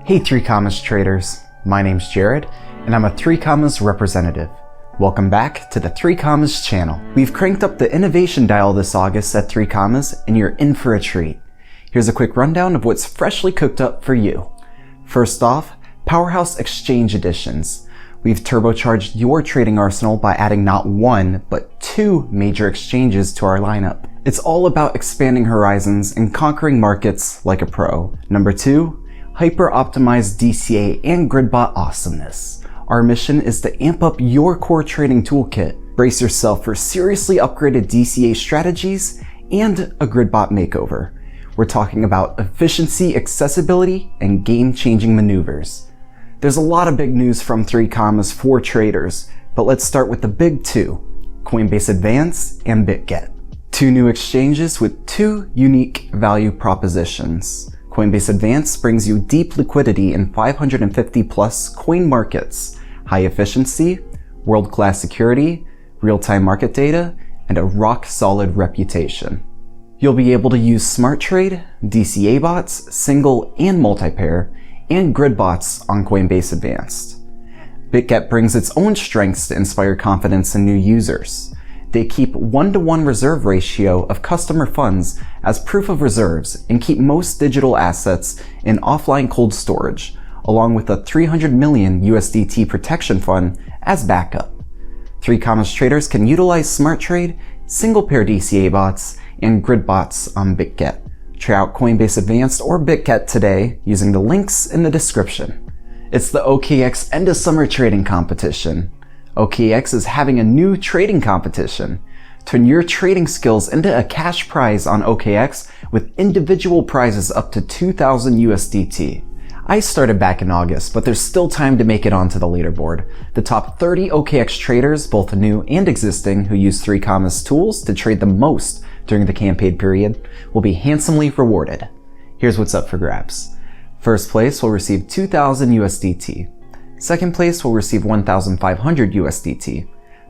Hey 3Commas traders, my name's Jared, and I'm a 3Commas representative. Welcome back to the 3Commas channel. We've cranked up the innovation dial this August at 3Commas, and you're in for a treat. Here's a quick rundown of what's freshly cooked up for you. First off, Powerhouse Exchange Editions. We've turbocharged your trading arsenal by adding not one, but two major exchanges to our lineup. It's all about expanding horizons and conquering markets like a pro. Number 2, hyper-optimized DCA and GridBot awesomeness. Our mission is to amp up your core trading toolkit. Brace yourself for seriously upgraded DCA strategies and a GridBot makeover. We're talking about efficiency, accessibility, and game-changing maneuvers. There's a lot of big news from 3Commas for traders, but let's start with the big two, Coinbase Advance and Bitcat. Two new exchanges with two unique value propositions. Coinbase Advance brings you deep liquidity in 550 plus coin markets, high efficiency, world-class security, real-time market data, and a rock-solid reputation. You'll be able to use smart trade, DCA bots, single and multi-pair, and grid bots on Coinbase Advanced. Bitcat brings its own strengths to inspire confidence in new users. They keep 1-to-1 reserve ratio of customer funds as proof of reserves and keep most digital assets in offline cold storage, along with a 300 million USDT protection fund as backup. 3Commas traders can utilize smart trade, single pair DCA bots, and grid bots on Bitcat. Try out Coinbase Advanced or Bitcat today using the links in the description. It's the OkEx end of summer trading competition. OkEx is having a new trading competition. Turn your trading skills into a cash prize on OkEx with individual prizes up to 2,000 USDT. I started back in August, but there's still time to make it onto the leaderboard. The top 30 OkEx traders, both new and existing, who use 3Commas tools to trade the most during the campaign period, will be handsomely rewarded. Here's what's up for grabs. First place will receive 2,000 USDT. Second place will receive 1,500 USDT.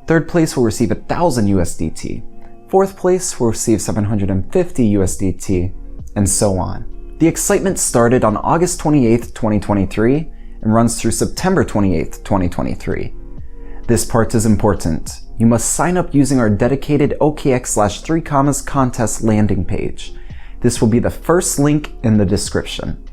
Third place will receive 1,000 USDT. Fourth place will receive 750 USDT, and so on. The excitement started on August 28th, 2023, and runs through September 28th, 2023. This part is important. You must sign up using our dedicated OkEx/3Commas contest landing page. This will be the first link in the description.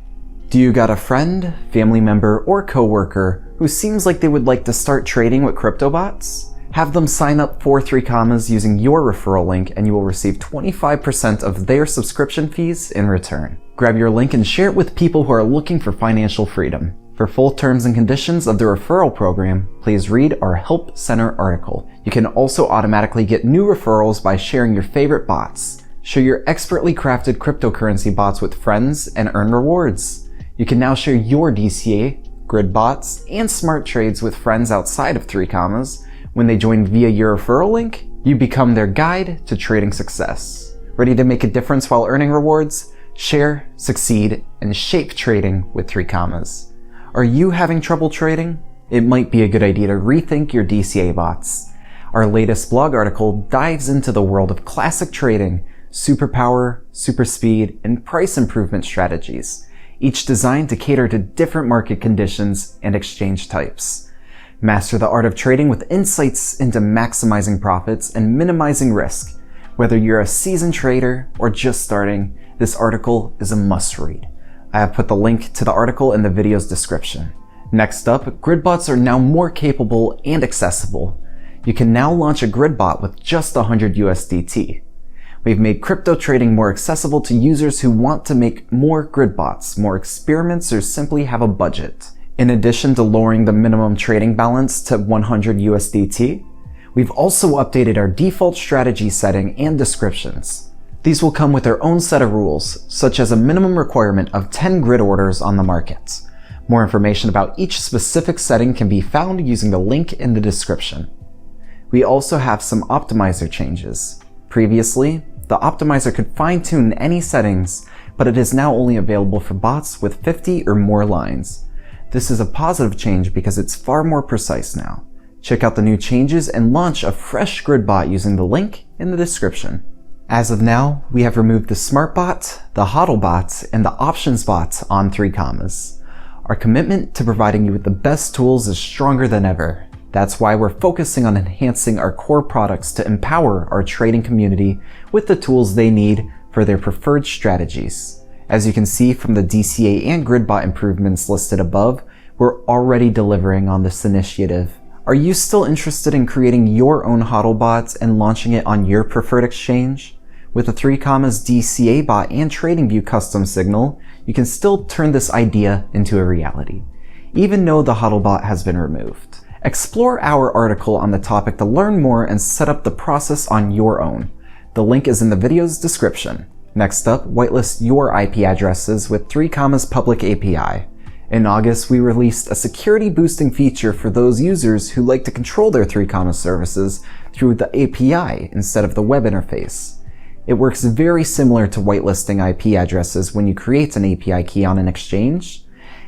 Do you got a friend, family member, or coworker who seems like they would like to start trading with crypto bots? Have them sign up for 3Commas using your referral link and you will receive 25% of their subscription fees in return. Grab your link and share it with people who are looking for financial freedom. For full terms and conditions of the referral program, please read our Help Center article. You can also automatically get new referrals by sharing your favorite bots. Share your expertly crafted cryptocurrency bots with friends and earn rewards. You can now share your DCA, grid bots, and smart trades with friends outside of 3Commas. When they join via your referral link, you become their guide to trading success. Ready to make a difference while earning rewards? Share, succeed, and shape trading with 3Commas. Are you having trouble trading? It might be a good idea to rethink your DCA bots. Our latest blog article dives into the world of classic trading, superpower, super speed, and price improvement strategies, each designed to cater to different market conditions and exchange types. Master the art of trading with insights into maximizing profits and minimizing risk. Whether you're a seasoned trader or just starting, this article is a must-read. I have put the link to the article in the video's description. Next up, grid bots are now more capable and accessible. You can now launch a grid bot with just 100 USDT. We've made crypto trading more accessible to users who want to make more grid bots, more experiments, or simply have a budget. In addition to lowering the minimum trading balance to 100 USDT, we've also updated our default strategy setting and descriptions. These will come with their own set of rules, such as a minimum requirement of 10 grid orders on the market. More information about each specific setting can be found using the link in the description. We also have some optimizer changes. Previously, the optimizer could fine-tune any settings, but it is now only available for bots with 50 or more lines. This is a positive change because it's far more precise now. Check out the new changes and launch a fresh grid bot using the link in the description. As of now, we have removed the Smart Bot, the HODL bot, and the Options bot on 3Commas. Our commitment to providing you with the best tools is stronger than ever. That's why we're focusing on enhancing our core products to empower our trading community with the tools they need for their preferred strategies. As you can see from the DCA and GridBot improvements listed above, we're already delivering on this initiative. Are you still interested in creating your own HODL bots and launching it on your preferred exchange? With the 3Commas DCA bot and TradingView custom signal, you can still turn this idea into a reality, even though the HODL bot has been removed. Explore our article on the topic to learn more and set up the process on your own. The link is in the video's description. Next up, whitelist your IP addresses with 3Commas public API. In August, we released a security boosting feature for those users who like to control their 3Commas services through the API instead of the web interface. It works very similar to whitelisting IP addresses when you create an API key on an exchange.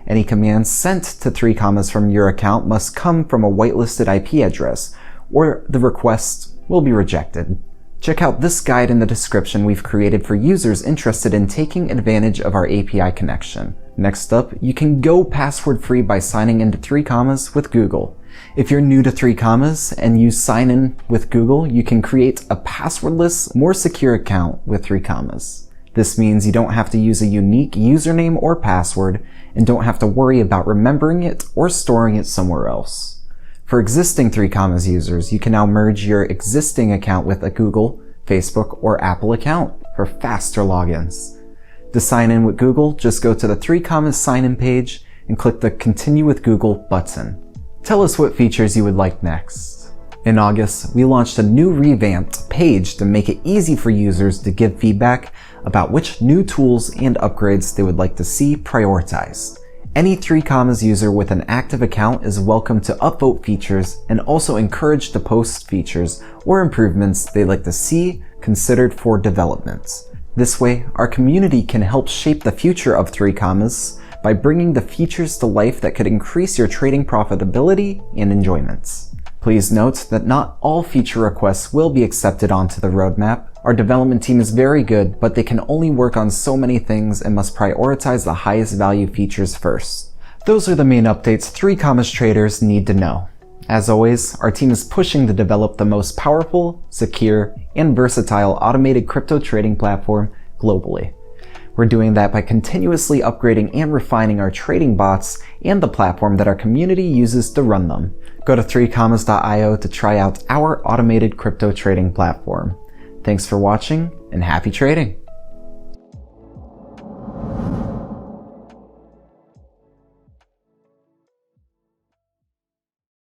Any commands sent to 3Commas from your account must come from a whitelisted IP address, or the request will be rejected. Check out this guide in the description we've created for users interested in taking advantage of our API connection. Next up, you can go password-free by signing into 3Commas with Google. If you're new to 3Commas and you sign in with Google, you can create a passwordless, more secure account with 3Commas. This means you don't have to use a unique username or password and don't have to worry about remembering it or storing it somewhere else. For existing 3Commas users, you can now merge your existing account with a Google, Facebook, or Apple account for faster logins. To sign in with Google, just go to the 3Commas sign-in page and click the Continue with Google button. Tell us what features you would like next. In August, we launched a new revamped page to make it easy for users to give feedback about which new tools and upgrades they would like to see prioritized. Any 3Commas user with an active account is welcome to upvote features and also encouraged to post features or improvements they'd like to see considered for development. This way, our community can help shape the future of 3Commas by bringing the features to life that could increase your trading profitability and enjoyment. Please note that not all feature requests will be accepted onto the roadmap. Our development team is very good, but they can only work on so many things and must prioritize the highest value features first. Those are the main updates 3Commas traders need to know. As always, our team is pushing to develop the most powerful, secure, and versatile automated crypto trading platform globally. We're doing that by continuously upgrading and refining our trading bots and the platform that our community uses to run them. Go to 3commas.io to try out our automated crypto trading platform. Thanks for watching and happy trading!